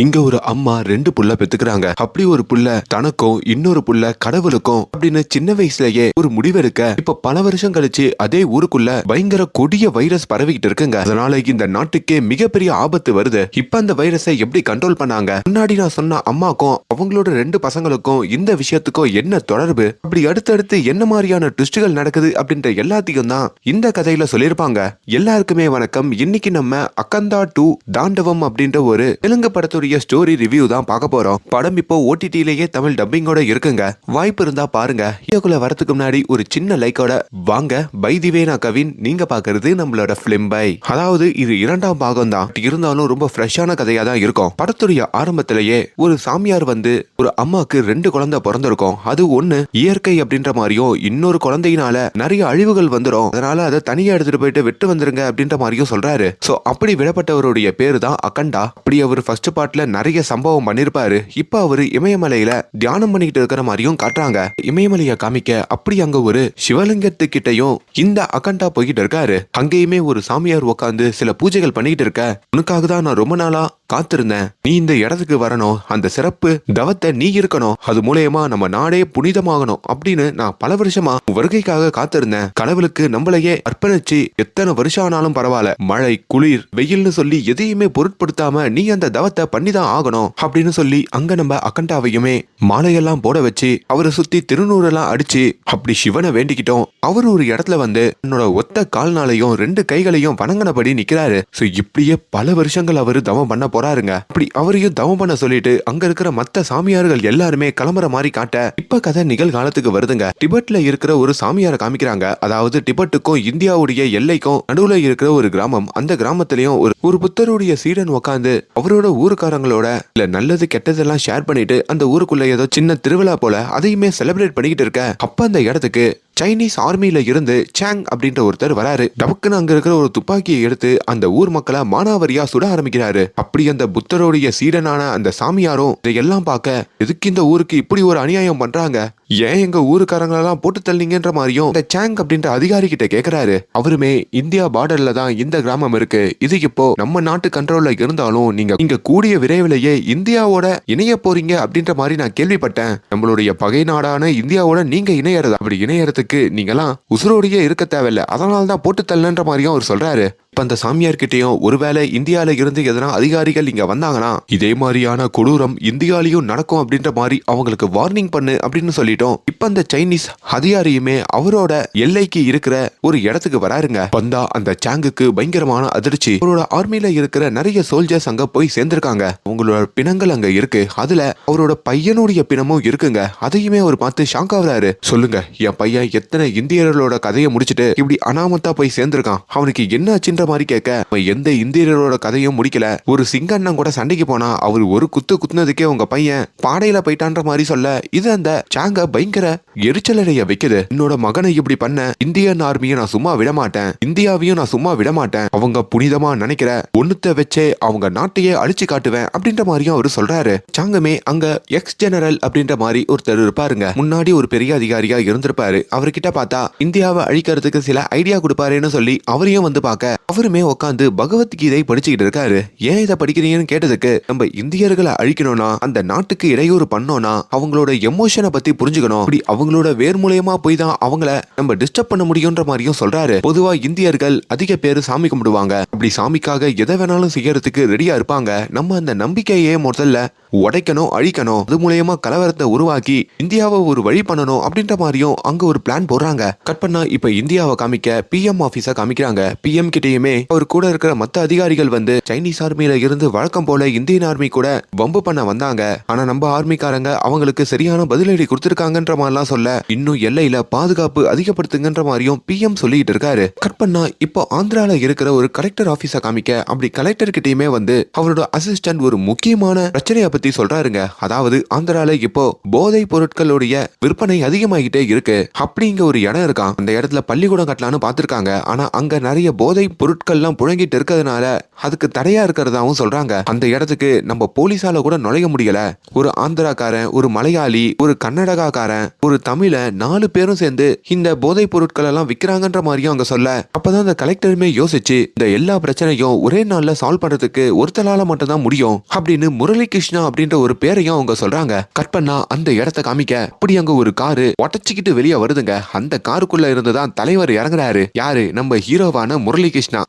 இங்க ஒரு அம்மா 2 புள்ள பெத்துக்கிறாங்க. அப்படி ஒரு புள்ள தனக்கும் இன்னொரு புள்ள கடவுளுக்கும் அப்படின்னு சின்ன வயசுலயே ஒரு முடிவெடுக்க இப்ப பல வருஷம் கழிச்சு அதே ஊருக்குள்ள பயங்கர கொடிய வைரஸ் பரவிக்கிட்டு இருக்குங்க. அதனால இந்த நாட்டுக்கே மிகப்பெரிய ஆபத்து வருது. இப்ப அந்த வைரஸை எப்படி கண்ட்ரோல் பண்ணாங்க? முன்னாடி நான் சொன்ன அம்மாக்கும் அவங்களோட 2 பசங்களுக்கும் இந்த விஷயத்துக்கும் என்ன தொடர்பு, அப்படி அடுத்தடுத்து என்ன மாதிரியான ட்விஸ்டுகள் நடக்குது அப்படின்ற எல்லாத்தையும் தான் இந்த கதையில சொல்லியிருப்பாங்க. எல்லாருக்குமே வணக்கம். இன்னைக்கு நம்ம அகந்தா 2 தாண்டவம் அப்படின்ற ஒரு தெலுங்கு படத்துடைய ஸ்டோரி ரிவ்யூ தான் பார்க்க போறோம். படம் இப்போ ஓடிடிலேயே தமிழ் டப்பிங்கோட இருக்குங்க. வாய்ப்பு இருந்தா பாருங்க. வீடியோக்குள்ள வரதுக்கு முன்னாடி ஒரு சின்ன லைக்கோட வாங்க. பை தி வே நான் கவின், நீங்க பாக்குறது நம்மளோட பிலிம் பை. அதாவது இது 2ஆம் பாகம் தான், இருந்தாலும் ரொம்ப ஃப்ரெஷ்ஷான கதையா தான் இருக்கும். படத்துடைய ஆரம்பத்திலேயே ஒரு சாமியார் வந்து ஒரு அம்மாக்கு 2 குழந்தை பிறந்திருக்கும். அது ஒண்ணு இயற்கை அப்படின்ற மாதிரியும், இன்னொரு குழந்தையினால நிறைய அழிவுகள் வந்துடும், அதனால அதை தனியா எடுத்துட்டு போயிட்டு விட்டு வந்துருங்க அப்படின்ற மாதிரியும் சொல்றாரு. சோ அப்படி விடப்பட்டவருடைய பேரு தான் அகண்டா. அப்படி அவர் ஃபர்ஸ்ட் பார்ட்ல நிறைய சம்பவம் பண்ணிருப்பாரு. இப்ப அவரு இமயமலையில தியானம் பண்ணிட்டு இருக்கிற மாதிரியும் காட்டுறாங்க. இமயமலைய காமிக்க அப்படி அங்க ஒரு சிவலிங்கத்துக்கிட்டையும் இந்த அகண்டா போய்கிட்டு இருக்காரு. அங்கேயுமே ஒரு சாமியார் உட்காந்து சில பூஜைகள் பண்ணிட்டு இருக்க, உனக்காக தான் நான் ரொம்ப நாளா காத்திருந்தேன், நீ இந்த இடத்துக்கு வரணும், அந்த சிறப்பு தவத்தை நீ இருக்கணும், அது மூலயமா நம்ம நாடே புனிதமாகணும் அப்படின்னு நான் பல வருஷமா வருகைக்காக காத்திருந்தேன். கடவுளுக்கு நம்மளையே அர்ப்பணிச்சு எத்தனை வருஷம் ஆனாலும் பரவாயில்ல, மழை குளிர் வெயில்னு சொல்லி எதையுமே பொருட்படுத்தாம நீ அந்த தவத்தை பண்ணிதான் ஆகணும் அப்படின்னு சொல்லி அங்க நம்ம அகண்டாவையுமே மாலையெல்லாம் போட வச்சு அவரை சுத்தி திருநூறெல்லாம் அடிச்சு அப்படி சிவனை வேண்டிக்கிட்டோம். அவர் ஒரு இடத்துல வந்து என்னோட ஒத்த கால்னாலையும் 2 கைகளையும் வணங்கினபடி நிக்கிறாரு. சோ இப்படியே பல வருஷங்கள் அவரு தவம் பண்ண போறாருங்க. அப்படி அவரையும் தவம் பண்ண சொல்லிட்டு அங்க இருக்கிற மத்த சாமியார்கள் எல்லாருமே கிளம்புற மாதிரி காட்ட இப்ப கதை நிகழ்காலத்துக்கு வருதுங்க. டிபெட்ல இருக்கிற ஒரு சாமியாரை காமிக்கிறாங்க. அதாவது டிபெட்டுக்கும் இந்தியாவுடைய எல்லைக்கும் நடுவுல இருக்கிற ஒரு கிராமம். அந்த கிராமத்திலயும் ஒரு புத்தருடைய சீடன் உட்காந்து அவரோட ஊருக்காரங்களோட இல்ல நல்லது கெட்டதெல்லாம் ஷேர் பண்ணிட்டு அந்த ஊருக்குள்ள ஏதோ சின்ன திருவிழா போல அதையுமே செலிப்ரேட் பண்ணிக்கிட்டு இருக்க, அப்ப அந்த இடத்துக்கு சைனீஸ் ஆர்மியில இருந்து சாங் அப்படின்ற ஒருத்தர் வராரு. டபக்குன்னு அங்க இருக்கிற ஒரு துப்பாக்கியை எடுத்து அந்த ஊர் மக்களை மானாவரியா சுட ஆரம்பிக்கிறாரு. அப்படி அந்த புத்தருடைய சீடனான அந்த சாமியாரும் இதையெல்லாம் பார்க்க, எதுக்கு இந்த ஊருக்கு இப்படி ஒரு அநியாயம் பண்றாங்க, ஏன் எங்க ஊருக்காரங்களெல்லாம் போட்டு தள்ளிங்கன்ற மாதிரியும் இந்த சாங் அப்படின்ற அதிகாரி கிட்ட கேக்குறாரு. அவருமே இந்தியா பார்டர்ல தான் இந்த கிராமம் இருக்கு, இது இப்போ நம்ம நாட்டு கண்ட்ரோல்ல இருந்தாலும் நீங்க கூடிய விரைவிலேயே இந்தியாவோட இணைய போறீங்க அப்படின்ற மாதிரி நான் கேள்விப்பட்டேன். நம்மளுடைய பகை நாடான இந்தியாவோட நீங்க இணையறது, அப்படி இணையறதுக்கு நீங்கெல்லாம் உசுரோடையே இருக்க தேவையில்ல, அதனாலதான் போட்டு தள்ளன்ற மாதிரியும் அவர் சொல்றாரு. அந்த சாமியார் கிட்டையும் ஒருவேளை இந்தியால இருந்து எதனா அதிகாரிகள் இங்க வந்தாங்கன்னா இதே மாதிரியான கொடூரம் இந்தியாலையும் நடக்கும் அப்படின்ற மாதிரி அவங்களுக்கு வார்னிங் பண்ணு அப்படின்னு சொல்லிட்டோம். இப்ப அந்த சைனீஸ் அதிகாரியுமே அவரோட எல்லைக்கு இருக்கிற ஒரு இடத்துக்கு வராருங்க. வந்தா அந்த சாங்குக்கு பயங்கரமான அதிர்ச்சி. அவரோட ஆர்மியில இருக்கிற நிறைய சோல்ஜர்ஸ் அங்க போய் சேர்ந்திருக்காங்க. அவங்களோட பிணங்கள் அங்க இருக்கு. அதுல அவரோட பையனுடைய பிணமும் இருக்குங்க. அதையுமே அவர் பார்த்து ஷாக் ஆகுறாரு. சொல்லுங்க, என் பையன் எத்தனை இந்தியர்களோட கதையை முடிச்சுட்டு இப்படி அனாமத்தா போய் சேர்ந்திருக்கான், அவனுக்கு என்ன ஆச்சுன்ற மாதிரி கேட்க, எந்த இந்தியரோட கதையும் முடிக்கல, ஒரு சிங்கண்ணன் கூட சண்டைக்கு போனா அவர் ஒரு குத்துனதுக்கே உங்க பையன் பாடையில போயிட்டான்ற மாதிரி சொல்ல, இது அந்த சாங்க பயங்கர எரிச்சலடைய வைக்குது. என்னோட மகனை இப்படி பண்ண இந்தியன் ஆர்மியை நான் சும்மா விட மாட்டேன், இந்தியாவையும் நான் சும்மா விட மாட்டேன், அவங்க புனிதமா நினைக்கிற ஒண்ணுத்த வச்சே அவங்க நாட்டையே அழிச்சு காட்டுவேன் அப்படின்ற மாதிரியும் அவரு சொல்றாரு. சாங்கமே அங்க எக்ஸ் ஜெனரல் அப்படின்ற மாதிரி ஒருத்தர் இருப்பாருங்க. முன்னாடி ஒரு பெரிய அதிகாரியா இருந்திருப்பாரு. அவர்கிட்ட பார்த்தா இந்தியாவை அழிக்கிறதுக்கு சில ஐடியா கொடுப்பாருன்னு சொல்லி அவரையும் வந்து பார்க்க, அவருமே உட்காந்து பகவத்கீதை படிச்சுக்கிட்டு இருக்காரு. ஏன் இதை படிக்கிறீங்கன்னு கேட்டதுக்கு, நம்ம இந்தியர்களை அழிக்கணும்னா அந்த நாட்டுக்கு இடையூறு பண்ணோம்னா அவங்களோட எமோஷனை பத்தி புரிஞ்சுக்கணும், அப்படி அவங்களோட வேர் மூலயமா போய் தான் அவங்கள நம்ம டிஸ்டர்ப் பண்ண முடியும்ன்ற மாதிரியும் சொல்றாரு. பொதுவா இந்தியர்கள் அதிக பேரு சாமி கும்பிடுவாங்க. அப்படி சாமிக்காக எதை வேணாலும் செய்யறதுக்கு ரெடியா இருப்பாங்க. நம்ம அந்த நம்பிக்கையே முதல்ல உடைக்கணும், அழிக்கணும், அது மூலயமா கலவரத்தை உருவாக்கி இந்தியாவை ஒரு வழி பண்ணணும் அப்படின்ற மாதிரியும் அங்க ஒரு பிளான் போடுறாங்க. கட் பண்ணா இப்ப இந்தியாவை காமிக்க பிஎம் ஆபீஸா காமிக்கிறாங்க. பிஎம் கிட்டயுமே அவர் கூட இருக்கிற மத்த அதிகாரிகள் வந்து சைனீஸ் ஆர்மியில இருந்து வழக்கம் போல இந்தியன் ஆர்மி கூட வம்பு பண்ண வந்தாங்க, ஆனா நம்ம ஆர்மிக்காரங்க அவங்களுக்கு சரியான பதிலடி கொடுத்திருக்காங்கன்ற மாதிரிலாம் சொல்ல, இன்னும் எல்லையில பாதுகாப்பு அதிகப்படுத்துங்கன்ற மாதிரியும் பிஎம் சொல்லிட்டு இருக்காரு. கட் பண்ணா இப்போ ஆந்திரால இருக்கிற ஒரு கலெக்டர் ஆபீஸா காமிக்க, அப்படி கலெக்டர் கிட்டயுமே வந்து அவரோட அசிஸ்டன்ட் ஒரு முக்கியமான பிரச்சனையை பத்தி சொல்றாருங்க. அதாவது ஆந்திரால இப்போ போதை பொருட்களுடைய விற்பனை அதிகமாகிட்டே இருக்கு. அப்படிங்க ஒரு இடம் இருக்கான், அந்த இடத்துல பள்ளிக்கூடம் கட்டலான்னு பாத்துருக்காங்க. ஆனா அங்க நிறைய போதை பொருட்கள்லாம் புழங்கிட்டு இருக்கிறதுனால அதுக்கு தடையா இருக்கிறதாவும் சொல்றாங்க. அந்த இடத்துக்கு நம்ம போலீஸால கூட நுழைய முடியல. ஒரு ஆந்திராக்காரன், ஒரு மலையாளி, ஒரு கர்நாடகாக்காரன், ஒரு தமிழ 4 பேரும் சேர்ந்து இந்த போதைப் பொருட்கள் எல்லாம் விக்கிறாங்கன்ற மாதிரியும் அவங்க சொல்ல, அப்பதான் அந்த கலெக்டருமே யோசிச்சு இந்த எல்லா பிரச்சனையும் ஒரே நாள்ல சால்வ் பண்றதுக்கு ஒருத்தலால மட்டும் தான் முடியும் அப்படின்னு முரளி கிருஷ்ணா அப்படின்ற ஒரு பேரையும் அவங்க சொல்றாங்க. கட் பண்ணா அந்த இடத்தை காமிக்க அப்படி அங்க ஒரு காரு உடச்சிக்கிட்டு வெளியே வருதுங்க. அந்த காருக்குள்ள இருந்துதான் தலைவர் இறங்குறாரு. யாரு? நம்ம ஹீரோவான முரளி கிருஷ்ணா.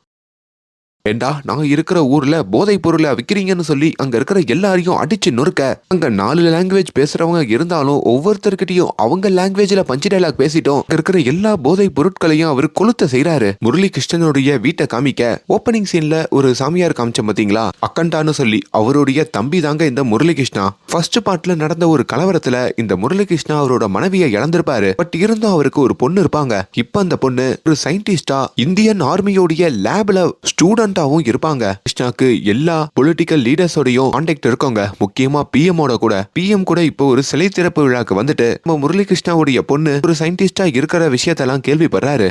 ஏண்டா, நான் இருக்கிற ஊர்ல போதைப் பொருளை விக்கிறீங்கன்னு சொல்லி அங்க இருக்கிற எல்லாரையும் அடிச்சு நொறுக்க, அங்க 4 லாங்குவேஜ் பேசுறவங்க இருந்தாலும் ஒவ்வொருத்தர்கிட்டயும் அவங்க லாங்குவேஜ்ல பஞ்சு டைலாக் பேசிட்டோம் அங்க இருக்கிற எல்லா போதைப் பொருட்களையும் அவர் கொளுத்த செய்யறாரு. முரளி கிருஷ்ணனுடைய வீட்டை காமிக்க ஓப்பனிங் சீன்ல ஒரு சாமியார் காமிச்ச பாத்தீங்களா, அக்கண்டான்னு சொல்லி அவருடைய தம்பி தாங்க இந்த முரளி கிருஷ்ணா. ஃபர்ஸ்ட் பார்ட்ல நடந்த ஒரு கலவரத்துல இந்த முரளி கிருஷ்ணா அவரோட மனைவியை இழந்திருப்பாரு. பட் இருந்தும் அவருக்கு ஒரு பொண்ணு இருப்பாங்க. இப்ப அந்த பொண்ணு ஒரு சயின்டிஸ்டா இந்தியன் ஆர்மியோடைய லேப்ல ஸ்டூடெண்டாவும் இருப்பாங்க. கிருஷ்ணாக்கு எல்லா பொலிட்டிக்கல் லீடர்ஸோடையும் கான்டாக்ட் இருக்கோங்க. முக்கியமா பிஎம்மோட கூட. பிஎம் கூட இப்போ ஒரு சிலை திறப்பு விழாக்கு வந்துட்டு நம்ம முரளி கிருஷ்ணாவுடைய பொண்ணு ஒரு சயின்டிஸ்டா இருக்கிற விஷயத்தெல்லாம் கேள்விப்படுறாரு.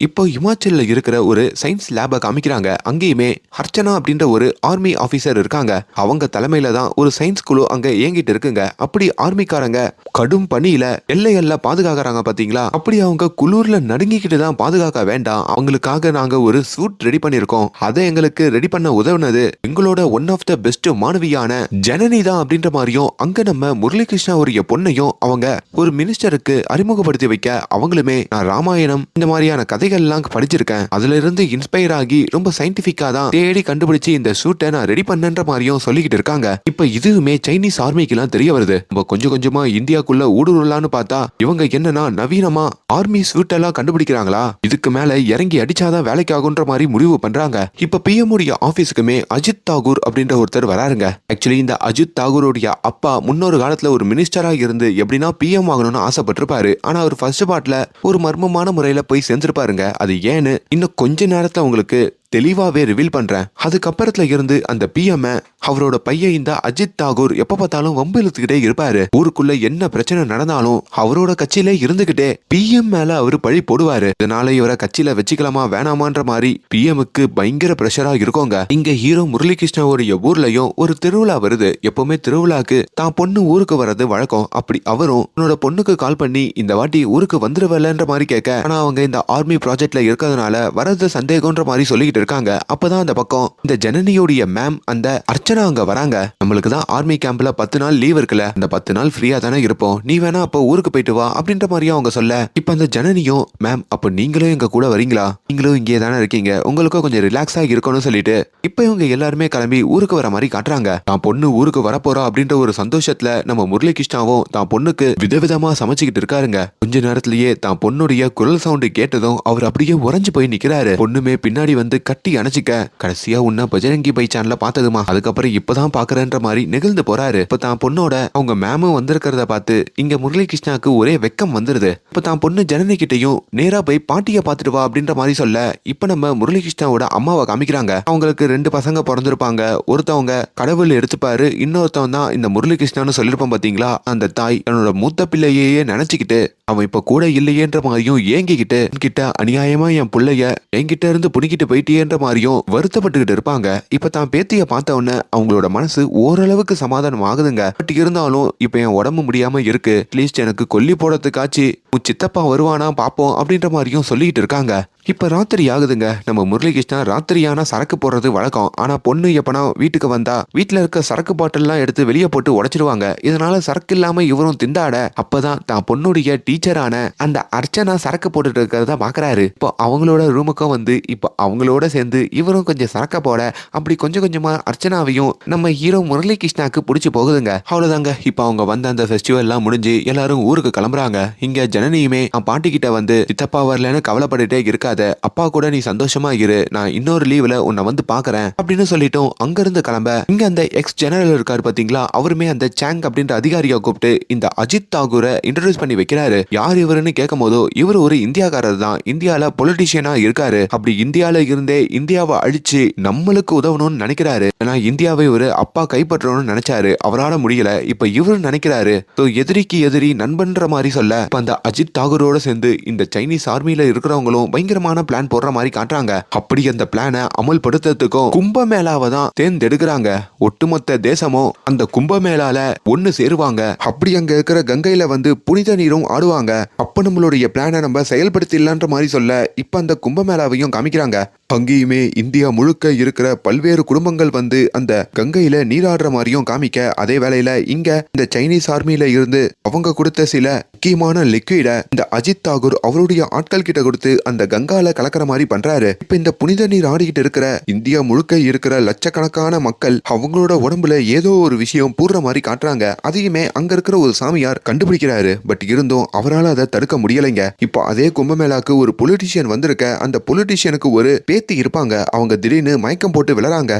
இப்போ இமாச்சல்ல இருக்கிற ஒரு சயின்ஸ் லேப காமிக்கிறாங்க. அங்கேயுமே அர்ச்சனா அப்படின்ற ஒரு ஆர்மி ஆபீசர் இருக்காங்க. அவங்க தலைமையில தான் ஒரு சயின்ஸ் குழு அங்க இயங்கிட்டு இருக்குங்க. அப்படி ஆர்மிக்காரங்க கடும் பணியில எல்லையெல்லாம் பாதுகாக்கிறாங்க பாத்தீங்களா. அப்படி அவங்க குளூர்ல நடுங்கிக்கிட்டு தான் பாதுகாக்க வேண்டாம், அவங்களுக்காக நாங்க ஒரு சூட் ரெடி பண்ணிருக்கோம், அதை எங்களுக்கு ரெடி பண்ண உதவுனது எங்களோட ஒன் ஆஃப் த பெஸ்ட் மாணவியான ஜனனி தான் அப்படின்ற மாதிரியும் அங்க நம்ம முரளி கிருஷ்ணாவுடைய பொண்ணையும் அவங்க ஒரு மினிஸ்டருக்கு அறிமுகப்படுத்தி வைக்க, அவங்களுமே நான் ராமாயணம் இந்த மாதிரியான கதைகள் எல்லாம் படிச்சிருக்கேன், அதுல இருந்து இன்ஸ்பயர் ஆகி ரொம்ப சயின்டிபிக்கா தான் தேடி கண்டுபிடிச்சு இந்த சூட்டை நான் ரெடி பண்ணன்ற மாதிரியும் சொல்லிக்கிட்டு இருக்காங்க. இப்ப இதுவுமே சைனீஸ் ஆர்மிக்கு எல்லாம் தெரிய வருது. நம்ம கொஞ்சம் கொஞ்சமா இந்தியாக்குள்ள ஊடுருவலான்னு பார்த்தா இவங்க என்னன்னா நவீனமா ஆர்மி சூட் எல்லாம் கண்டுபிடிக்கிறாங்களா, இதுக்கு மேல இறங்கி அடிச்சாதான் வேலைக்கு ஆகுன்ற மாதிரி முடிவு பண்றாங்க. இப்ப பிஎம் உடைய ஆபீஸ்க்குமே அஜித் தாகூர் அப்படின்ற ஒருத்தர் வராருங்க. ஆக்சுவலி இந்த அஜித் தாகூருடைய அப்பா முன்னொரு காலத்துல ஒரு மினிஸ்டரா இருந்து எப்படின்னா பிஎம் ஆகணும்னு ஆசைப்பட்டிருப்பாரு. ஆனா அவர் ஃபர்ஸ்ட் பார்ட்ல ஒரு மர்மமான முறையில போய் சேர்ந்திருப்பாருங்க. அது ஏன்னு இன்னும் கொஞ்ச நேரத்துல உங்களுக்கு தெளிவாவே ரிவீல் பண்றேன். அதுக்கப்புறத்துல இருந்து அந்த பிஎம் அவரோட பையன் இந்த அஜித் தாகூர் எப்ப பார்த்தாலும் வம்பு இழுத்துக்கிட்டே இருப்பாரு. ஊருக்குள்ள என்ன பிரச்சனை நடந்தாலும் அவரோட கட்சியில இருந்துகிட்டே பிஎம் மேல அவரு பழி போடுவாரு. இதனால இவரை கட்சியில வச்சுக்கலாமா வேணாமான்ற மாதிரி பிஎம்க்கு பயங்கர பிரஷரா இருக்கோங்க. இங்க ஹீரோ முரளி கிருஷ்ணாவுடைய ஊர்லயும் ஒரு திருவிழா வருது. எப்பவுமே திருவிழாக்கு தான் பொண்ணு ஊருக்கு வர்றது வழக்கம். அப்படி அவரும் என்னோட பொண்ணுக்கு கால் பண்ணி இந்த வாட்டி ஊருக்கு வந்துருவலன்ற மாதிரி கேட்க, ஆனா அவங்க இந்த ஆர்மி ப்ராஜெக்ட்ல இருக்கிறதுனால வரது சந்தேகம்ன்ற மாதிரி சொல்லிக்கிட்டு இருக்காங்க. அப்பதான் அந்த பக்கம் இந்த ஜனனியோடைய மேம் அந்த அர்ச்சனா அங்க வராங்க. நம்மளுக்கு தான் ஆர்மி கேம்ப்ல 10 நாள் லீவ் இருக்குல்ல, அந்த 10 நாள் ஃப்ரீயா தானே இருப்போம், நீ வேணா அப்ப ஊருக்கு போயிட்டு வா அப்படின்ற மாதிரியும் அவங்க சொல்ல, இப்ப அந்த ஜனனியும் மேம் அப்ப நீங்களும் எங்க கூட வரீங்களா, நீங்களும் இங்கே தானே இருக்கீங்க, உங்களுக்கும் கொஞ்சம் ரிலாக்ஸா இருக்கணும்னு சொல்லிட்டு இப்ப இவங்க எல்லாருமே கிளம்பி ஊருக்கு வர மாதிரி காட்டுறாங்க. தான் பொண்ணு ஊருக்கு வரப்போறா அப்படின்ற ஒரு சந்தோஷத்துல நம்ம முரளி கிருஷ்ணாவும் தான் பொண்ணுக்கு விதவிதமா சமைச்சுக்கிட்டு இருக்காருங்க. கொஞ்ச நேரத்திலேயே தான் பொண்ணுடைய குரல் சவுண்டு கேட்டதும் அவர் அப்படியே உறைஞ்சு போய் நிக்கிறாரு. பொண்ணுமே பின்னாடி வந்து கட்டி அணைச்சிக்க, கடைசியா உன்ன பஜரங்கி பை சேனல்ல பார்த்ததுமா, அதுக்கப்புறம் இப்பதான் பாக்குறேன்ற மாதிரி நிகழ்ந்து போறாரு. இப்ப தான் பொண்ணோட அவங்க மேமும் வந்திருக்கிறத பார்த்து இங்க முரளி கிருஷ்ணாக்கு ஒரே வெக்கம் வந்துருது. இப்ப தான் பொண்ணு ஜனனி கிட்டையும் நேரா போய் பாட்டிய பாத்துட்டு வா அப்படின்ற மாதிரி சொல்ல, இப்ப நம்ம முரளி கிருஷ்ணாவோட அம்மாவை காமிக்கிறாங்க. அவங்களுக்கு 2 பசங்க பிறந்திருப்பாங்க. ஒருத்தவங்க கடவுள் எடுத்துப்பாரு, இன்னொருத்தவன் தான் இந்த முரளி கிருஷ்ணான்னு சொல்லிருப்பான் பாத்தீங்களா. அந்த தாய் தன்னோட மூத்த பிள்ளையே நினைச்சுக்கிட்டு அவன் இப்ப கூட இல்லையேன்ற மாதிரியும் ஏங்கிக்கிட்டு கிட்ட அநியாயமா என் பிள்ளைய என்கிட்ட இருந்து புடிக்கிட்டு போயிட்டேன்ற மாதிரியும் வருத்தப்பட்டுக்கிட்டு இருப்பாங்க. இப்ப தான் பேத்திய பார்த்த உடனே அவங்களோட மனசு ஓரளவுக்கு சமாதானம் ஆகுதுங்க. பட் இருந்தாலும் இப்ப என் உடம்பு முடியாம இருக்கு, அட்லீஸ்ட் எனக்கு கொல்லி போடுறதுக்காச்சு உன் சித்தப்பா வருவானா பாப்போம் அப்படின்ற மாதிரியும் சொல்லிட்டு இருக்காங்க. இப்ப ராத்திரி ஆகுதுங்க. நம்ம முரளி கிருஷ்ணா ராத்திரியானா சரக்கு போடுறது வழக்கம். ஆனா பொண்ணு எப்பனா வீட்டுக்கு வந்தா வீட்டுல இருக்க சரக்கு பாட்டில் எல்லாம் எடுத்து வெளியே போட்டு உடைச்சிருவாங்க. இதனால சரக்கு இல்லாம இவரும் திண்டாட, அப்பதான் தான் பொண்ணுடைய டீச்சரான அந்த அர்ச்சனா சரக்கு போட்டுட்டு இருக்கிறத பாக்குறாரு. இப்போ அவங்களோட ரூமுக்கும் வந்து இப்போ அவங்களோட சேர்ந்து இவரும் கொஞ்சம் சரக்க போட, அப்படி கொஞ்சம் கொஞ்சமா அர்ச்சனாவையும் நம்ம ஹீரோ முரளி கிருஷ்ணாக்கு பிடிச்சி போகுதுங்க. அவ்வளவுதாங்க. இப்ப அவங்க வந்த அந்த ஃபெஸ்டிவல் எல்லாம் முடிஞ்சு எல்லாரும் ஊருக்கு கிளம்புறாங்க. இங்க ஜனனியுமே பாட்டி கிட்ட வந்து சித்தப்பா வரலன்னு கவலைப்பட்டுட்டே இருக்காது, அப்பா கூட நீ சந்தோஷமா இரு, நான் இன்னொரு லீவ்ல உன்னை வந்து பாக்குறேன் அப்படின்னு சொல்லிட்டோம். அங்க இருந்து கிளம்ப இங்க அந்த எக்ஸ் ஜெனரல் இருக்காரு பாத்தீங்களா, அவருமே அந்த சாங் அப்படின்ற அதிகாரியை கூப்பிட்டு இந்த அஜித் தாகூரை இன்ட்ரோடியூஸ் பண்ணி வைக்கிறாரு. யார் இவருன்னு கேட்கும் போதோ இவர் ஒரு இந்தியாக்காரர் தான், இந்தியால பொலிட்டிஷியனா இருக்காரு. அப்படி இந்தியால இருந்தே இந்தியாவை அழிச்சு நம்மளுக்கு உதவணும்னு நினைக்கிறாரு. ஆனா இந்தியாவை ஒரு அப்பா கைப்பற்றணும்னு நினைச்சாரு, அவரால முடியல. இப்ப இவரு நினைக்கிறாரு எதிரிக்கு எதிரி நண்பன்ற மாதிரி சொல்ல, அந்த அஜித் தாகூரோட சேர்ந்து இந்த சைனீஸ் ஆர்மியில இருக்கிறவங்களும் பயங்கரமான பிளான் போடுற மாதிரி காட்டுறாங்க. அப்படி அந்த பிளானை அமல்படுத்துறதுக்கும் கும்பமேளாவை தான் தேர்ந்தெடுக்கிறாங்க. ஒட்டுமொத்த தேசமும் அந்த கும்பமேளால ஒன்னு சேருவாங்க. அப்படி அங்க இருக்கிற கங்கையில புனித நீரும் ஆடுவாங்க. அப்ப நம்மளுடைய பிளானை நம்ம செயல்படுத்திடலான்ற மாதிரி சொல்ல இப்ப அந்த கும்பமேளாவையும் காமிக்கிறாங்க. அங்கேயுமே இந்தியா முழுக்க இருக்கிற பல்வேறு குடும்பங்கள் அந்த கங்கையில நீராடுற மாதிரியும் காமிக்க, அதே வேளையில இங்க இந்த சைனீஸ் ஆர்மியில இருந்து அவங்க கொடுத்த சில முக்கியமான லிக்விட இந்த அஜித் தாகூர் அவருடைய ஆட்கள் கிட்ட கொடுத்து அந்த கங்கால கலக்கிற மாதிரி பண்றாரு. இப்ப இந்த புனித நீர் ஆடிக்கிட்டு இருக்கிற இந்தியா முழுக்க இருக்கிற லட்சக்கணக்கான மக்கள் அவங்களோட உடம்புல ஏதோ ஒரு விஷயம் பூர்ற மாதிரி காட்டுறாங்க. அதையுமே அங்க இருக்கிற ஒரு சாமியார் கண்டுபிடிக்கிறாரு. பட் இருந்தும் அவரால் அதை தடுக்க முடியலைங்க. இப்போ அதே கும்பமேளாக்கு ஒரு பொலிட்டிஷியன் வந்திருக்க, அந்த பொலிட்டிஷியனுக்கு ஒரு பேத்தி இருப்பாங்க. அவங்க திடீர்னு மயக்கம் போட்டு விழறாங்க.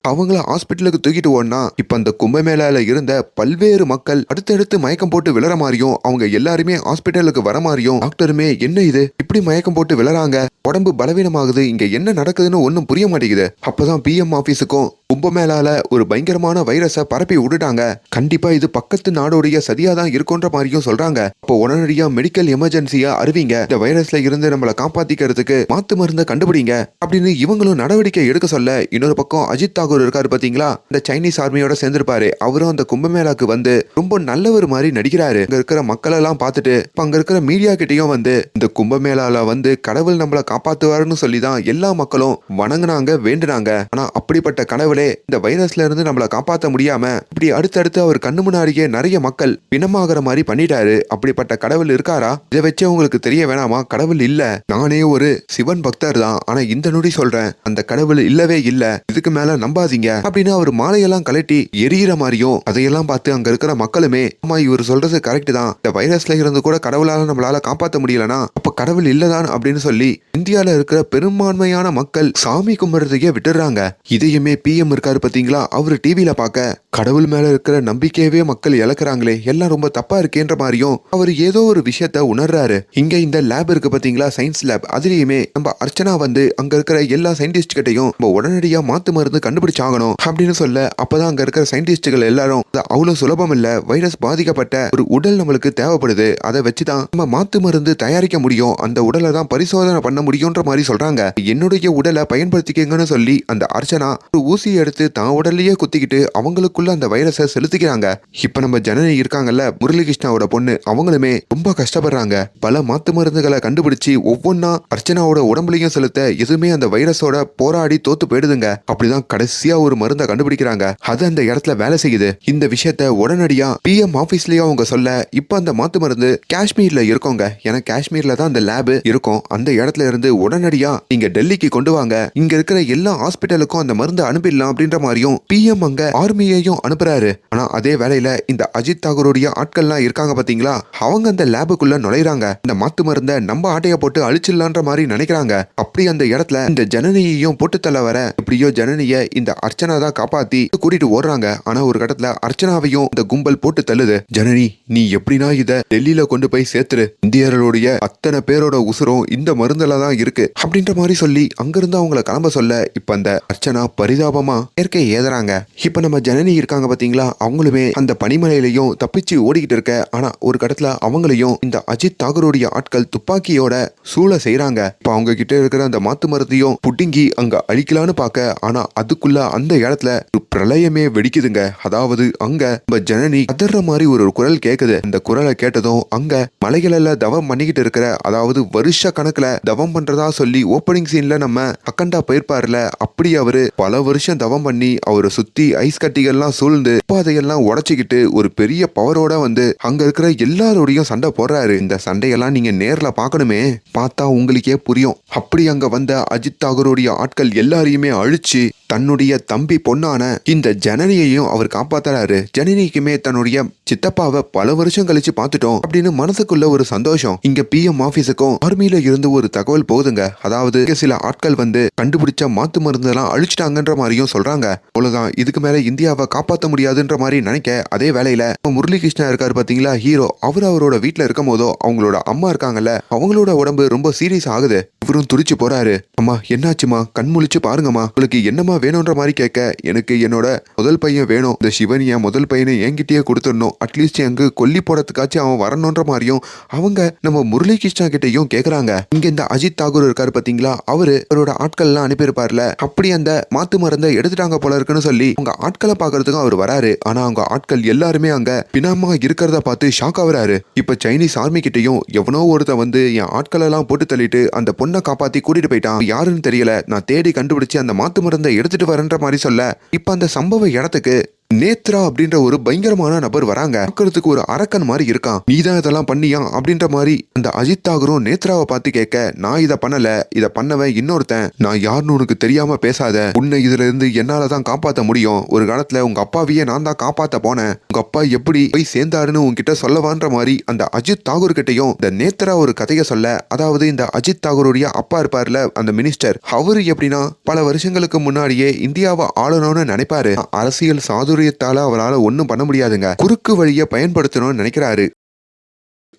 அவங்கள ஹாஸ்பிட்டலுக்கு தூக்கிட்டு ஓடனா இப்ப அந்த கும்பமேளால இருந்த பல்வேறு மக்கள் அடுத்தடுத்து மயக்கம் போட்டு விழற மாதிரியும் அவங்க எல்லாருமே ஹாஸ்பிட்டலுக்கு வர மாதிரியும் டாக்டருமே என்ன இது இப்படி மயக்கம் போட்டு விழறாங்க, உடம்பு பலவீனமாகுது, இங்க என்ன நடக்குதுன்னு ஒன்னும் புரிய மாட்டேங்குது. அப்பதான் பிஎம் ஆபீஸுக்கும் கும்பமேளால ஒரு பயங்கரமான வைரஸை பரப்பி விட்டுட்டாங்க. கண்டிப்பா இது பக்கத்து நாடோடைய சதியா தான் இருக்குன்ற மாதிரியும் சொல்றாங்க. அப்போ உடனடியா மெடிக்கல் எமர்ஜென்சியா அறிவிங்க, இந்த வைரஸ்ல இருந்து நம்மளை காப்பாத்திக்கிறதுக்கு மாத்து மருந்தை கண்டுபிடிங்க அப்படின்னு இவங்களும் நடவடிக்கை எடுக்க சொல்ல, இன்னொரு பக்கம் அஜித் தாகூர் இருக்காரு பாத்தீங்களா, இந்த சைனீஸ் ஆர்மியோட சேர்ந்திருப்பாரு. அவரும் அந்த கும்பமேளாக்கு ரொம்ப நல்லவர் மாதிரி நடிக்கிறாரு. அங்க இருக்கிற மக்கள் எல்லாம் பார்த்துட்டு அங்க இருக்கிற மீடியா கிட்டையும் இந்த கும்பமேளால கடவுள் நம்மளை காப்பாத்துவாருன்னு சொல்லிதான் எல்லா மக்களும் வணங்குனாங்க, வேண்டுனாங்க. ஆனா அப்படிப்பட்ட கடவுளே இந்த வைரஸ்ல இருந்து நம்மளை காப்பாற்ற முடியாம இப்படி அடுத்தடுத்து அவர் கண்ணு முன்னாடியே நிறைய மக்கள் பிணமாகற மாதிரி பண்ணிட்டாரு. அப்படிப்பட்ட கடவுள் இருக்காரா? இதை வச்சு உங்களுக்கு தெரிய வேணாமா? கடவுள் இல்ல, நானே ஒரு சிவன் பக்தர் தான், ஆனா இந்த நொடி சொல்றேன் அந்த கடவுள் இல்லவே இல்ல, இதுக்கு மேல நம்பாதீங்க அப்படின்னு அவர் மாலையெல்லாம் கலட்டி எரியிற மாதிரியும் அதையெல்லாம் பார்த்து அங்க இருக்கிற மக்களுமே ஆமா இவர் சொல்றது கரெக்ட் தான், இந்த வைரஸ்ல இருந்து கூட கடவுளால நம்மளால காப்பாற்ற முடியலனா அப்ப கடவுள் இல்லதான் அப்படின்னு சொல்லி இந்தியால இருக்கிற பெரும்பான்மையான மக்கள் சாமி கும்பிடுறதையே விட்டுறாங்க. இதையுமே பிஎம் இருக்காரு பாத்தீங்களா, அவரு டிவில பார்க்க கடவுள் மேல இருக்கிற நம்பிக்கையவே மக்கள் இழக்கிறாங்களே, எல்லாம் ரொம்ப தப்பா இருக்கேன்ற மாதிரியும் அவர் ஏதோ ஒரு விஷயத்த உணர்றாரு. இங்க இந்த லேப் இருக்கு பாத்தீங்களா, சயின்ஸ் லேப், அதுலயுமே நம்ம அர்ச்சனா அங்க இருக்கிற எல்லா சயின்டிஸ்ட் கிட்டையும் நம்ம உடனடியா மாத்து மருந்து கண்டுபிடிச்சாகணும் அப்படின்னு சொல்ல, அப்பதான் அங்க இருக்கிற சயின்டிஸ்டுகள் எல்லாரும் அவ்வளவு சுலபம் இல்ல, வைரஸ் பாதிக்கப்பட்ட ஒரு உடல் நம்மளுக்கு தேவைப்படுது, அதை வச்சுதான் நம்ம மாத்து மருந்து தயாரிக்க முடியும், அந்த உடலை தான் பரிசோதனை பண்ண முடியும்ன்ற மாதிரி சொல்றாங்க. என்னுடைய உடலை பயன்படுத்திக்கங்கன்னு சொல்லி அந்த அர்ச்சனா ஒரு ஊசி எடுத்து தான் உடல்லையே குத்திக்கிட்டு அவங்களுக்குள்ள அந்த வைரஸை செலுத்திக்கிறாங்க. இப்ப நம்ம ஜனனி இருக்காங்கல்ல, முரளிகிருஷ்ணாவோட பொண்ணு, அவங்களுமே ரொம்ப கஷ்டப்படுறாங்க. பல மாத்து மருந்துகளை கண்டுபிடிச்சு ஒவ்வொன்னா அர்ச்சனாவோட உடம்புலையும் செலுத்த எதுவுமே அந்த வைரஸோட போராடி தோத்து போயிடுதுங்க. அப்படிதான் கடைசியா ஒரு மருந்தை கண்டுபிடிக்கிறாங்க, அது அந்த இடத்துல வேலை செய்யுது. இந்த விஷயத்த உடனடியா பிஎம் ஆபீஸ்லயே அவங்க சொல்ல, இப்ப அந்த மாத்து மருந்து காஷ்மீர்ல இருக்கோங்க, ஏன்னா காஷ்மீர்ல தான் அந்த லேப் இருக்கும், அந்த இடத்துல இருந்து உடனடியா நீங்க டெல்லிக்கு கொண்டு வாங்க, இங்க இருக்கிற எல்லா ஹாஸ்பிட்டலுக்கும் அந்த மருந்து அனுப்பிடலாம் அப்படின்ற மாதிரியும் பிஎம் அங்க ஆர்மியையும் அனுப்புறாரு. ஆனா அதே வேளையில இந்த அஜித் தாகூருடைய ஆட்கள்லாம் இருக்காங்க பாத்தீங்களா, அவங்க அந்த லேபுக்குள்ள நுழைறாங்க. இந்த மாத்து மருந்தை நம்ம ஆட்டைய போட்டு அழிச்சிடலான்ற மாதிரி நினைக்கிறாங்க. அப்படி அந்த இடத்துல இந்த ஜனனியையும் போட்டு தள்ள வர, எப்படியோ ஜனனிய இந்த அர்ச்சனா தான் காப்பாத்தி கூட்டிட்டு ஓடுறாங்க. ஆனா ஒரு கட்டத்துல அர்ச்சனாவையும் இந்த கும்பல் போட்டு தள்ளுது. ஜனனி, நீ எப்படின்னா இத டெல்லியில கொண்டு போய் சேர்த்துரு, இந்தியர்களுடைய அத்தனை பேரோட உசுரும் இந்த மருந்துல தான் இருக்கு அப்படின்ற மாதிரி சொல்லி அங்கிருந்து அவங்கள கிளம்ப சொல்ல, இப்ப அந்த அர்ச்சனா பரிதாபமா இயற்கை ஏதுறாங்க. இப்ப நம்ம ஜனனி இருக்காங்க பாத்தீங்களா, அவங்களுமே அந்த பனிமலையிலையும் தப்பிச்சு ஓடிக்கிட்டு இருக்க, ஆனா ஒரு கடத்துல அவங்களையும் இந்த அஜித் தாகூருடைய ஆட்கள் துப்பாக்கியோட சூழ செய்யறாங்க. இப்ப அவங்க கிட்ட இருக்கிற அந்த மாத்து மருந்தையும் புடுங்கி அங்க அழிக்கலான்னு பார்க்க, ஆனா அதுக்குள்ள அந்த இடத்துல ஒரு பிரளயமே வெடிக்குதுங்க. அதாவது அங்க நம்ம ஜனனி அதர்ற மாதிரி ஒரு குரல் கேக்குது. அந்த குரலை கேட்டதும் அங்க மலைகள தவம் பண்ணிக்கிட்டு இருக்கிற, அதாவது வருஷ கணக்குல தவம் பண்றதா சொல்லி ஓப்பனிங் சீன்ல நம்ம அக்கண்டா போயிருப்பாருல, அப்படி அவரு பல வருஷம் தவம் பண்ணி அவரை சுத்தி ஐஸ் கட்டிகள்லாம் சூழ்ந்து அதையெல்லாம் உடச்சிக்கிட்டு ஒரு பெரிய பவரோட அங்க இருக்கிற எல்லாரோடையும் சண்டை போடுறாரு. இந்த சண்டையெல்லாம் நீங்க நேர்ல பாக்கணுமே, பார்த்தா உங்களுக்கே புரியும். அப்படி அங்க வந்த அஜித் தாகூருடைய ஆட்கள் எல்லாரையுமே அழிச்சு தன்னுடைய தம்பி பொண்ணான இந்த ஜனனியையும் அவர் காப்பாத்துறாரு. ஜனனிக்குமே தன்னுடைய சித்தப்பாவை பல வருஷம் கழிச்சு பார்த்துட்டோம் அப்படின்னு மனசுக்குள்ள ஒரு சந்தோஷம். இங்க பிஎம் ஆபீஸுக்கும் ஆர்மியில இருந்து ஒரு தகவல் போகுதுங்க. அதாவது சில ஆட்கள் கண்டுபிடிச்ச மாத்து மருந்தெல்லாம் அழிச்சிட்டாங்கன்ற மாதிரியும் சொல்றாங்க. அவ்வளவுதான், இதுக்கு மேல இந்தியாவை காப்பாற்ற முடியாதுன்ற மாதிரி நினைக்க, அதே வேளையில முரளிகிருஷ்ணா இருக்காரு பாத்தீங்களா ஹீரோ, அவரோட வீட்டுல இருக்கும் போதோ அவங்களோட அம்மா இருக்காங்கல்ல, அவங்களோட உடம்பு ரொம்ப சீரியஸ் ஆகுது. இவரும் துடிச்சு போறாரு. அம்மா என்னாச்சுமா, கண் முழிச்சு பாருங்கம்மா, உங்களுக்கு என்னமா வேணும்ன்ற மாதிரி கேட்க, எனக்கு என்னோட முதல் பையன் வேணும், இந்த சிவன் என் முதல் பையனை என்கிட்டயே கொடுத்துடணும், அட்லீஸ்ட் எங்க கொல்லி போடத்துக்காச்சும் அவன் வரணும்ன்ற மாதிரியும் அவங்க நம்ம முரளி கிருஷ்ணா கிட்டையும் கேக்குறாங்க. இங்க இந்த அஜித் தாகூர் இருக்காரு பாத்தீங்களா, அவரோட ஆட்கள் எல்லாம் அனுப்பியிருப்பார்ல, அப்படி அந்த மாத்து மருந்தை எடுத்துட்டாங்க போல இருக்குன்னு சொல்லி உங்க ஆட்களை பாக்குறதுக்கு அவர் வராரு. ஆனா அவங்க ஆட்கள் எல்லாருமே அங்க பிணமா இருக்கிறத பார்த்து ஷாக் ஆகுறாரு. இப்ப சைனீஸ் ஆர்மி கிட்டையும் எவனோ ஒருத்த வந்து என் ஆட்கள் எல்லாம் போட்டு தள்ளிட்டு அந்த பொண்ணை காப்பாத்தி கூட்டிட்டு போயிட்டான், யாருன்னு தெரியல, நான் தேடி கண்டுபிடிச்சு அந்த மாத்து மருந்தை எடுத்துட்டு வரேன்ற மாதிரி சொல்ல, இப்ப அந்த சம்பவ இடத்துக்கு நேத்ரா அப்படின்ற ஒரு பயங்கரமான நபர் வராங்க. பார்க்கறதுக்கு ஒரு அரக்கன் மாதிரி இருக்கான். நீதான் இதெல்லாம் பண்ணியா அப்படின்ற மாதிரி அந்த அஜித் தாகூரும் நேத்ராவை பார்த்து கேட்க, நான் இதை பண்ணல, இதை பண்ணவன் இன்னொருத்தன், நான் யாருன்னு உனக்கு தெரியாம பேசாத, உன்னை இதுல இருந்து என்னாலதான் காப்பாத்த முடியும், ஒரு காலத்துல உங்க அப்பாவையே நான் தான் காப்பாத்த போனேன், உங்க அப்பா எப்படி போய் சேர்ந்தாருன்னு உன்கிட்ட சொல்லவான்ற மாதிரி அந்த அஜித் தாகூர் கிட்டையும் இந்த நேத்ரா ஒரு கதையை சொல்ல, அதாவது இந்த அஜித் தாகூருடைய அப்பா இருப்பார்ல அந்த மினிஸ்டர், அவரு எப்படின்னா பல வருஷங்களுக்கு முன்னாடியே இந்தியாவை ஆளணும்னு நினைப்பாரு. அரசியல் சாதுரியத்தால அவரால் ஒன்னும் பண்ண முடியாதுங்க, குறுக்கு வழியை பயன்படுத்தணும்னு நினைக்கிறாரு.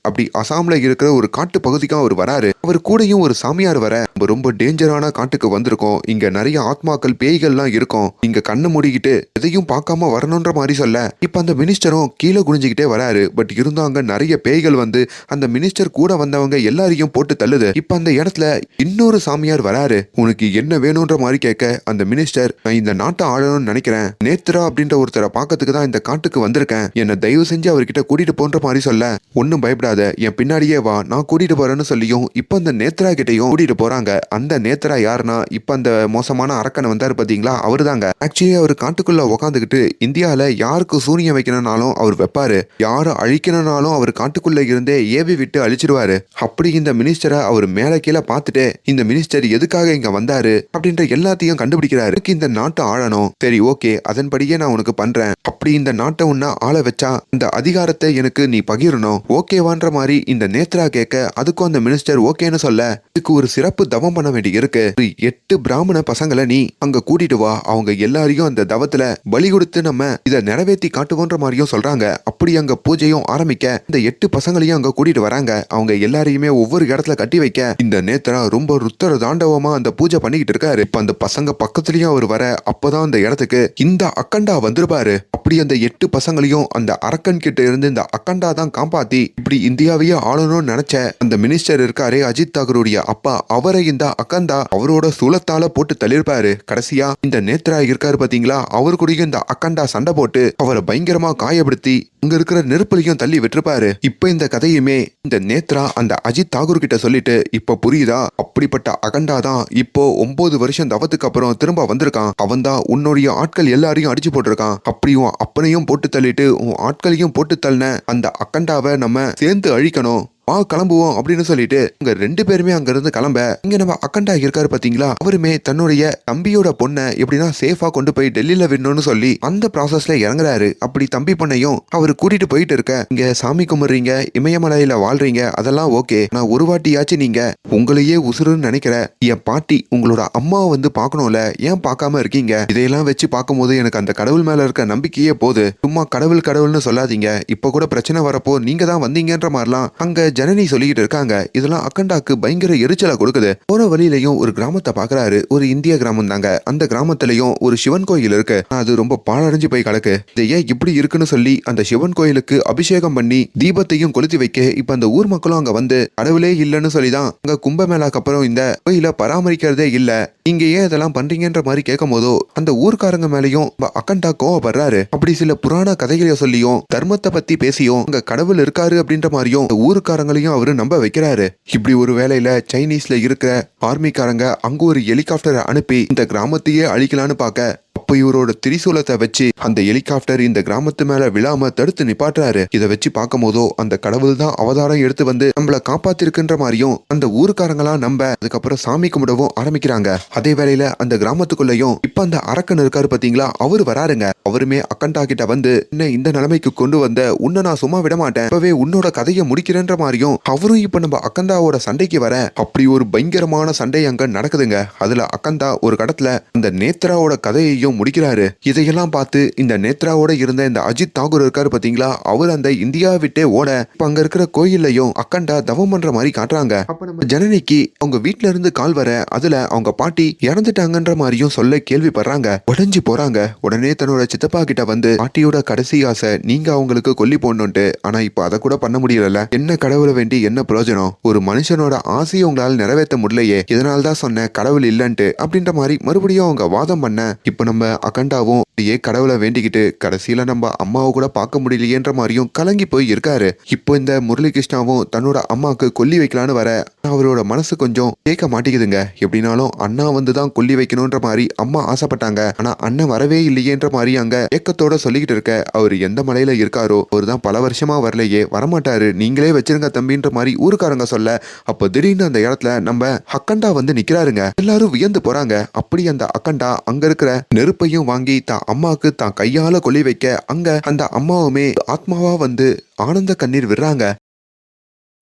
அப்படி அசாம்ல இருக்கிற ஒரு காட்டு பகுதிக்கு அவர் வராரு. அவர் கூடயும் ஒரு சாமியார் வர, ரொம்ப டேஞ்சரான காட்டுக்கு வந்திருக்கோம், இங்க நிறைய ஆத்மாக்கள் பேய்கள்லாம் இருக்கும், இங்க கண்ணு மூடிக்கிட்டு எதையும் பார்க்காம வரணும்ன்ற மாதிரி சொல்ல, இப்ப அந்த மினிஸ்டரும் கீழே குனிஞ்சுக்கிட்டே வராரு. பட் இருந்தாங்க நிறைய பேய்கள் வந்து அந்த மினிஸ்டர் கூட வந்தவங்க எல்லாரையும் போட்டு தள்ளுது. இப்ப அந்த இடத்துல இன்னொரு சாமியார் வராரு. உனக்கு என்ன வேணும்ன்ற மாதிரி கேட்க, அந்த மினிஸ்டர், நான் இந்த நாட்டை ஆளணும்னு நினைக்கிறேன், நேத்ரா அப்படின்ற ஒருத்தரை பார்க்கறதுக்கு தான் இந்த காட்டுக்கு வந்திருக்கேன், என்ன தயவு செஞ்சு அவர்கிட்ட கூட்டிட்டு போன்ற மாதிரி சொல்ல, ஒன்னும் பயப்படாத, என் பின்னாடியே வா, நான் கூட்டிட்டு போறேன்னு சொல்லியும் இப்ப அந்த நேத்ரா கிட்டையும் கூட்டிட்டு போறாங்க. அந்த நேத்ரா யாருன்னா இப்ப அந்த மோசமான அரக்கனை வந்தாரு பாத்தீங்களா, அவரு தாங்க. ஆக்சுவலி அவர் காட்டுக்குள்ள உக்காந்துக்கிட்டு இந்தியால யாருக்கு சூனியம் வைக்கணும்னாலும் அவர் வைப்பாரு, யாரை அழிக்கணும்னாலும் அவர் காட்டுக்குள்ள இருந்தே ஏவி விட்டு அழிச்சிருவாரு. அப்படி இந்த மினிஸ்டரை அவர் மேல கீழே பார்த்துட்டு இந்த மினிஸ்டர் எதுக்காக இங்க வந்தாரு அப்படின்ற எல்லாத்தையும் கண்டுபிடிக்கிறாரு. இந்த நாட்டை ஆளணும், சரி ஓகே, அதன்படியே நான் உனக்கு பண்றேன், அப்படி இந்த நாட்டை உன்ன ஆள வச்சா இந்த அதிகாரத்தை எனக்கு நீ பகிரணும், ஓகேவான்ற மாதிரி இந்த நேத்ரா கேட்க, அதுக்கும் அந்த மினிஸ்டர் ஓகேன்னு சொல்ல, இதுக்கு ஒரு சிறப்பு தவம் பண்ண வேண்டி இருக்கு, 8 பிராமண பசங்களை நீ அங்க கூட்டிட்டு வா, அவங்க எல்லாரையும் அந்த தவத்துல பலி கொடுத்து நம்ம இதை நிறைவேற்றி காட்டுவோன்ற மாதிரியும் சொல்றாங்க. அப்படி அங்க பூஜையும் ஆரம்பிக்க இந்த 8 பசங்களையும் அங்க கூட்டிட்டு வராங்க. அவங்க எல்லாரையுமே ஒவ்வொரு இடத்துல கட்டி வைக்க இந்த நேத்ரா ரொம்ப ருத்தர தாண்டவமா அந்த பூஜை பண்ணிக்கிட்டு இருக்காரு. இப்ப அந்த பசங்க பக்கத்துலயும் அவர் வர, அப்பதான் அந்த இடத்துக்கு இந்த அக்கண்டா வந்திருப்பாரு. அப்படி அந்த 8 பசங்களையும் அந்த அரக்கன் கிட்ட இருந்து இந்த அக்கண்டா தான் காப்பாத்தி இப்படி இந்தியாவையே ஆளணும்னு நினைச்ச அந்த மினிஸ்டர் இருக்காரே அஜித் தாகூருடைய அப்பா, அவரை இந்த அக்கண்டா அவரோட சுலத்தால போட்டு தள்ளிருப்பாரு. கடைசியா இந்த நேத்ரா இருக்காரு பாத்தீங்களா, அவரு கூடயும் இந்த அக்கண்டா சண்டை போட்டு அவரை பயங்கரமா காயப்படுத்தி அங்க இருக்கிற நெருப்புலையும் தள்ளி விட்டுருப்பாரு. இப்ப இந்த கதையுமே இந்த நேத்ரா அந்த அஜித் தாகூர் கிட்ட சொல்லிட்டு, இப்ப புரியுதா, அப்படிப்பட்ட அகண்டா தான் இப்போ 9 வருஷம் தவத்துக்கு அப்புறம் திரும்ப வந்திருக்கான், அவன் தான் உன்னுடைய ஆட்கள் எல்லாரையும் அடிச்சு போட்டிருக்கான், அப்படியும் அப்பனையும் போட்டு தள்ளிட்டு உன் ஆட்களையும் போட்டு தள்ளின அந்த அக்கண்டாவை நம்ம சேர்ந்து அழிக்கணும், கிளம்புவோம் அப்படின்னு சொல்லிட்டு இங்க 2 பேருமே அங்க இருந்து கிளம்ப, இங்க நம்ம அக்கண்டா இருக்காரு பாத்தீங்களா, அவருமே தன்னுடைய தம்பியோட பொண்ணை எப்படின்னா சேஃபா கொண்டு போய் டெல்லியில விடணும்னு சொல்லி அந்த ப்ராசஸ்ல இறங்குறாரு. அப்படி தம்பி பொண்ணையும் அவரு கூட்டிட்டு போயிட்டு இருக்க, இங்க சாமி கும்பிடுறீங்க, இமயமலையில வாழ்றீங்க, அதெல்லாம் ஓகே, நான் ஒரு வாட்டியாச்சும் நீங்க உங்களையே உசுருன்னு நினைக்கிற என் பாட்டி உங்களோட அம்மாவை வந்து பாக்கணும்ல, ஏன் பார்க்காம இருக்கீங்க, இதையெல்லாம் வச்சு பார்க்கும்போது எனக்கு அந்த கடவுள் மேல இருக்க நம்பிக்கையே போது, சும்மா கடவுள் கடவுள்னு சொல்லாதீங்க, இப்ப கூட பிரச்சனை வரப்போ நீங்க தான் வந்தீங்கன்ற மாதிரிலாம் அங்க ஜனனி சொல்லிக்கிட்டு இருக்காங்க. இதெல்லாம் அக்கண்டாக்கு பயங்கர எரிச்சலை கொடுக்குது. போற வழியிலையும் ஒரு கிராமத்தை பாக்குறாரு, ஒரு இந்திய கிராமம் தாங்க. அந்த கிராமத்திலையும் ஒரு சிவன் கோயில் இருக்கு, அது ரொம்ப பாழடைஞ்சு போய் கிடக்கு. இது ஏன் இப்படி இருக்குன்னு சொல்லி அந்த சிவன் கோயிலுக்கு அபிஷேகம் பண்ணி தீபத்தையும் கொளுத்தி வைக்க, இப்ப அந்த ஊர் மக்களும் அங்க வந்து கடவுளே இல்லைன்னு சொல்லிதான் அங்க கும்பமேளாக்கு அப்புறம் இந்த கோயில பராமரிக்கிறதே இல்ல, இங்க ஏன் இதெல்லாம் பண்றீங்கன்ற மாதிரி கேட்கும் போதோ அந்த ஊர்க்காரங்க மேலையும் அக்கண்டா கோவப்படுறாரு. அப்படி சில புராண கதைகளை சொல்லியும் தர்மத்தை பத்தி பேசியும் அங்க கடவுள் இருக்காரு அப்படின்ற மாதிரியும் ஊருக்காரங்க அவரு நம்ப வைக்கிறாரு. இப்படி ஒரு வேளையில சைனீஸ்ல இருக்கிற ஆர்மிக்காரங்க அங்க ஒரு ஹெலிகாப்டரை அனுப்பி இந்த கிராமத்தையே அழிக்கலான்னு பார்க்க, அப்ப இவரோட திரிசூலத்தை வச்சு அந்த ஹெலிகாப்டர் இந்த கிராமத்து மேல விழாம தடுத்து நிப்பாட்டுறாரு. இதை வச்சு பார்க்கும் போதோ அந்த கடவுள் தான் அவதாரம் எடுத்து வந்து நம்மள காப்பாத்திருக்குன்ற மாதிரியும் அந்த ஊருக்காரங்களாம் நம்ப அதுக்கப்புறம் சாமி கும்பிடவும் ஆரம்பிக்கிறாங்க. அதே வேளையில அந்த கிராமத்துக்குள்ளயும் இப்ப அந்த அரக்கன் இருக்காரு பாத்தீங்களா, அவரு வராருங்க. அவருமே அக்கண்டா கிட்ட வந்து, என்ன இந்த நிலைமைக்கு கொண்டு வந்த, உன்னை நான் சும்மா விட மாட்டேன், இப்பவே உன்னோட கதையை முடிக்கிறேன்ற மாதிரியும் அவரும் இப்ப நம்ம அக்கண்டாவோட சண்டைக்கு வர, அப்படி ஒரு பயங்கரமான சண்டை அங்க நடக்குதுங்க. அதுல அக்கண்டா ஒரு கடத்துல அந்த நேத்ராவோட கதையையும் படத்தையும் முடிக்கிறாரு. இதையெல்லாம் பார்த்து இந்த நேத்ராவோட இருந்த இந்த அஜித் தாகூர் இருக்காரு பாத்தீங்களா, அவர் அந்த இந்தியா விட்டே ஓட இப்ப அங்க இருக்கிற கோயில்லையும் அக்கண்டா தவம் பண்ற மாதிரி காட்டுறாங்க. அப்ப நம்ம ஜனனிக்கு அவங்க வீட்டுல இருந்து கால் வர அதுல அவங்க பாட்டி இறந்துட்டாங்கன்ற மாதிரியும் சொல்ல கேள்விப்படுறாங்க. உடைஞ்சு போறாங்க. உடனே தன்னோட சித்தப்பா கிட்ட வந்து பாட்டியோட கடைசி ஆசை நீங்க அவங்களுக்கு கொல்லி போடணும்ட்டு, ஆனா இப்ப அதை கூட பண்ண முடியல. என்ன கடவுளை வேண்டி என்ன பிரயோஜனம், ஒரு மனுஷனோட ஆசையை உங்களால நிறைவேற்ற முடியலையே, இதனால்தான் சொன்ன கடவுள் இல்லன்ட்டு அப்படின்ற மாதிரி மறுபடியும் அவங்க வாதம் பண்ண இப்ப நம்ம அகண்டாவும் கடவுளை வேண்டிக்கிட்டு கடைசியில நம்ம அம்மாவை கூட பார்க்க முடியலையேன்ற மாதிரியும் கலங்கி போய் இருக்காரு. இப்போ இந்த முரளிகிருஷ்ணாவும் தன்னோட அம்மாவுக்கு கொல்லி வைக்கலான்னு வர அவரோட மனசு கொஞ்சம் கேட்க மாட்டேங்குதுங்க. எப்படினாலும் அண்ணா வந்துதான் கொல்லி வைக்கணும்ன்ற மாதிரி அம்மா ஆசைப்பட்டாங்க. ஆனா அண்ணன் வரவே இல்லையேன்ற மாதிரி அங்க ஏக்கத்தோட சொல்லிக்கிட்டு இருக்க, அவர் எந்த மலையில இருக்காரோ அவர் தான் பல வருஷமா வரலையே, வரமாட்டாரு, நீங்களே வச்சிருங்க தம்பின்ற மாதிரி ஊருக்காரங்க சொல்ல, அப்ப திடீர்னு அந்த இடத்துல நம்ம அக்கண்டா வந்து நிக்கிறாருங்க. எல்லாரும் வியந்து போறாங்க. அப்படி அந்த அக்கண்டா அங்க இருக்கிற நெருப்பையும் வாங்கி தான் அம்மாவுக்கு தான் கையால கொல்லி வைக்க அங்க அந்த அம்மாவுமே ஆத்மாவா வந்து ஆனந்த கண்ணீர் விடுறாங்க.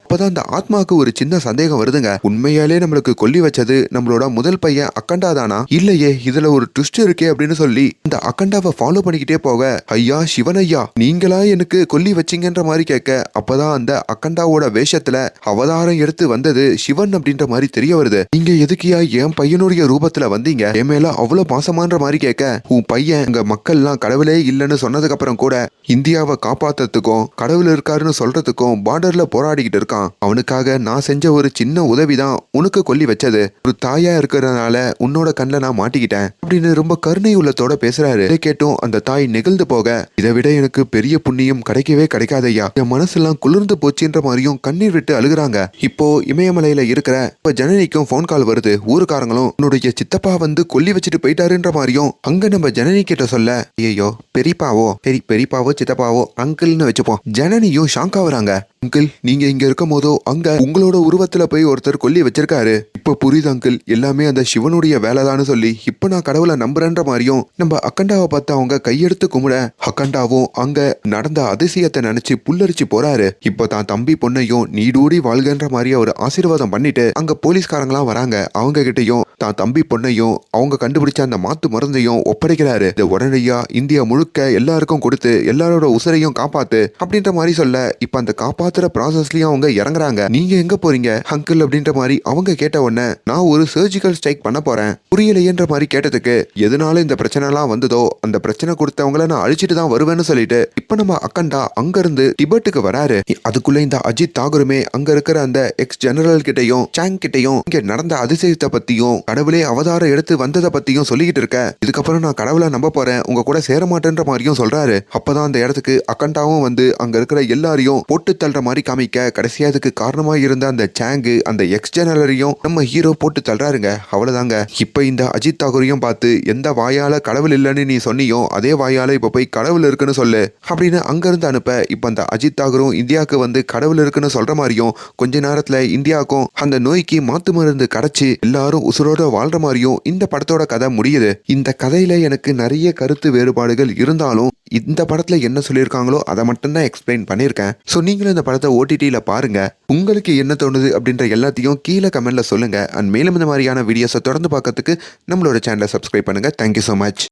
அப்பதான் அந்த ஆத்மாவுக்கு ஒரு சின்ன சந்தேகம் வருதுங்க. உண்மையாலே நம்மளுக்கு கொல்லி வச்சது நம்மளோட முதல் பையன் அக்கண்டா தானா, இல்லையே இதுல ஒரு ட்விஸ்ட் இருக்கே அப்படின்னு சொல்லி இந்த அக்கண்டாவை ஃபாலோ பண்ணிக்கிட்டே போக, ஐயா சிவன் ஐயா நீங்களா எனக்கு கொல்லி வச்சிங்கன்ற மாதிரி கேட்க, அப்பதான் அந்த அக்கண்டாவோட வேஷத்துல அவதாரம் எடுத்து வந்தது சிவன் அப்படின்ற மாதிரி தெரிய வருது. நீங்க எதுக்கியா என் பையனுடைய ரூபத்துல வந்தீங்க, என் மேல அவ்வளவு பாசமான்ற மாதிரி கேட்க, உன் பையன் எங்க மக்கள்லாம் கடவுளே இல்லைன்னு சொன்னதுக்கு அப்புறம் கூட இந்தியாவை காப்பாத்துறதுக்கும் கடவுள் இருக்காருன்னு சொல்றதுக்கும் பார்டர்ல போராடிக்கிட்டு இருக்கான். அவனுக்காக நான் செஞ்ச ஒரு சின்ன உதவிதான் உனக்கு கொல்லி வச்சது. ஒரு தாயா இருக்கிறதுனால உன்னோட கண்ணில் நான் மாட்டிக்கிட்டேன் அப்படின்னு ரொம்ப கருணை உள்ளத்தோட பேசுறாரு. இதை கேட்டும் அந்த தாய் நெகிழ்ந்து போக, இதை விட எனக்கு பெரிய புண்ணியம் கிடைக்கவே கிடைக்காதையா, என் மனசெல்லாம் குளிர்ந்து போச்சுன்ற மாதிரியும் கண்ணீர் விட்டு அழுகுறாங்க. இப்போ இமயமலையில இருக்கிற இப்ப ஜனனிக்கும் போன் கால் வருது. ஊருக்காரங்களும் உன்னுடைய சித்தப்பா வந்து கொல்லி வச்சுட்டு போயிட்டாருன்ற மாதிரியும் அங்க நம்ம ஜனனி கிட்ட சொல்ல, ஐயோ பெரியப்பாவோ, சரி பெரியப்பாவோ சித்தப்பாவோ அங்கிள்னு வச்சுப்போம். ஜனனியும் ஷாக் ஆகுறாங்க. அங்கிள் நீங்க இங்க இருக்கும் போதோ அங்க உங்களோட உருவத்துல போய் ஒருத்தர் கொல்லி வச்சிருக்காரு. இப்ப புரியுது அங்கிள், எல்லாமே அந்த சிவனுடைய வேலைதான்னு சொல்லி இப்ப நான் கடவுளை நம்புறேன்ற மாதிரியும் நம்ம அக்கண்டாவை பார்த்து அவங்க கையெடுத்து கும்பிட, அக்கண்டாவும் அங்க நடந்த அதிசயத்தை நினைச்சு புல்லரிச்சு போறாரு. இப்ப தான் தம்பி பொண்ணையும் நீடூடி வாழ்கின்ற மாதிரி ஒரு ஆசீர்வாதம் பண்ணிட்டு அங்க போலீஸ்காரங்களாம் வராங்க. அவங்க கிட்டையும் தான் தம்பி பொண்ணையும் அவங்க கண்டுபிடிச்ச அந்த மாத்து மருந்தையும் ஒப்படைக்கிறாரு. இதை உடனடியா இந்தியா முழுக்க எல்லாருக்கும் கொடுத்து எல்லாரோட உசுரையும் காப்பாத்து அப்படின்ற மாதிரி சொல்ல, இப்ப அந்த காப்பாத்துற ப்ராசஸ்லயும் அவங்க இறங்குறாங்க. நீங்க எங்க போறீங்க அங்கிள் அப்படின்ற மாதிரி அவங்க கேட்ட உடனே, நான் ஒரு சர்ஜிக்கல் ஸ்ட்ரைக் பண்ண போறேன். புரியலையேன்ற மாதிரி கேட்டதுக்கு, எதனால இந்த பிரச்சனை எல்லாம் வந்ததோ அந்த பிரச்சனை கொடுத்தவங்கள நான் அழிச்சிட்டு தான் வருவேன்னு சொல்லிட்டு இப்ப நம்ம அக்கண்டா அங்க இருந்து டிபெட்டுக்கு வராரு. அதுக்குள்ள இந்த அஜித் தாகூருமே அங்க இருக்கிற அந்த எக்ஸ் ஜெனரல் கிட்டையும் சாங் கிட்டையும் இங்க நடந்த அதிசயத்தை பத்தியும் கடவுளே அவதாரம் எடுத்து வந்ததை பத்தியும் சொல்லிக்கிட்டு இருக்க, இதுக்கப்புறம் நான் கடவுளை நம்ப போறேன், உங்க கூட சேர மாட்டேன்ற மாதிரியும் சொல்றாரு. அப்பதான் அந்த இடத்துக்கு அக்கண்டாவும் வந்து அங்க இருக்கிற எல்லாரையும் போட்டு தள்ளுற மாதிரி காமிக்க, கடைசியா அதுக்கு காரணமா இருந்த அந்த சாங்கு அந்த எக்ஸ் ஜெனரலையும் நம்ம ஹீரோ போட்டு தள்ளுறாருங்க. அவ்வளவுதாங்க. இப்ப இந்த அஜித் தாகூரையும் பார்த்து, எந்த வாயால கடவுள் இல்லைன்னு நீ சொன்னியோ அதே வாயால இப்ப போய் கடவுள் இருக்குன்னு சொல்லு அப்படின்னு அங்க இருந்து அனுப்ப, இப்ப அந்த அஜித் தாகூரும் இந்தியாவுக்கு வந்து கடவுள் இருக்குன்னு சொல்ற மாதிரியும் கொஞ்ச நேரத்துல இந்தியாவுக்கும் அந்த நோய்க்கு மாத்து மருந்து கிடைச்சு எல்லாரும் உசுரோட வாழ்ற மாதிரியும் இந்த படத்தோட கதை முடியுது. இந்த கதையில எனக்கு நிறைய கருத்து வேறுபாடுகள் இருந்தாலும் இந்த படத்துல என்ன சொல்லியிருக்காங்களோ அதை மட்டும்தான் எக்ஸ்பிளைன் பண்ணியிருக்கேன். ஸோ நீங்களும் இந்த படத்தை OTTல பாருங்க. உங்களுக்கு என்ன தோணுது அப்படின்ற எல்லாத்தையும் கீழே கமெண்ட்ல சொல்லுங்க. அண்ட் மேலும் இந்த மாதிரியான வீடியோஸை தொடர்ந்து பார்க்கறதுக்கு நம்மளோட சேனலை சப்ஸ்கிரைப் பண்ணுங்க. Thank you so much.